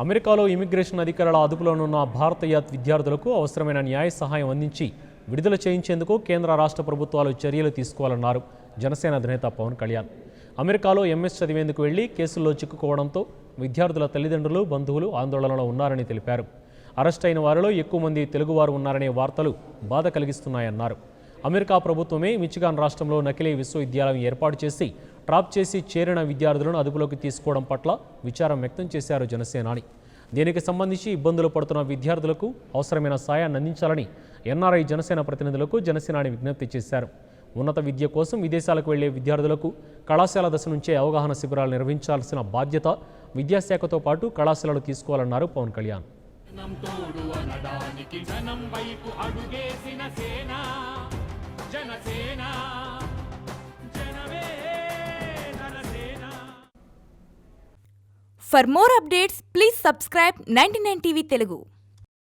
అమెరికాలో ఇమిగ్రేషన్ అధికారుల అదుపులోనున్న భారతీయ విద్యార్థులకు అవసరమైన న్యాయ సహాయం అందించి విడుదల చేయించేందుకు కేంద్ర రాష్ట్ర ప్రభుత్వాలు చర్యలు తీసుకోవాలన్నారు జనసేన అధినేత పవన్ కళ్యాణ్. అమెరికాలో ఎంఎస్ చదివేందుకు వెళ్లి కేసుల్లో చిక్కుకోవడంతో విద్యార్థుల తల్లిదండ్రులు, బంధువులు ఆందోళనలో ఉన్నారని తెలిపారు. అరెస్ట్ అయిన వారిలో ఎక్కువ మంది తెలుగువారు ఉన్నారనే వార్తలు బాధ కలిగిస్తున్నాయన్నారు. అమెరికా ప్రభుత్వమే మిచిగాన్ రాష్ట్రంలో నకిలీ విశ్వవిద్యాలయం ఏర్పాటు చేసి ట్రాప్ చేసి చేరిన విద్యార్థులను అదుపులోకి తీసుకోవడం పట్ల విచారం వ్యక్తం చేశారు జనసేనాని. దీనికి సంబంధించి ఇబ్బందులు పడుతున్న విద్యార్థులకు అవసరమైన సాయాన్ని అందించాలని ఎన్ఆర్ఐ జనసేన ప్రతినిధులకు జనసేనాని విజ్ఞప్తి చేశారు. ఉన్నత విద్య కోసం విదేశాలకు వెళ్లే విద్యార్థులకు కళాశాల దశ నుంచే అవగాహన శిబిరాలు నిర్వహించాల్సిన బాధ్యత విద్యాశాఖతో పాటు కళాశాలలు తీసుకోవాలన్నారు Pawan Kalyan. For more updates, please subscribe 99 TV Telugu.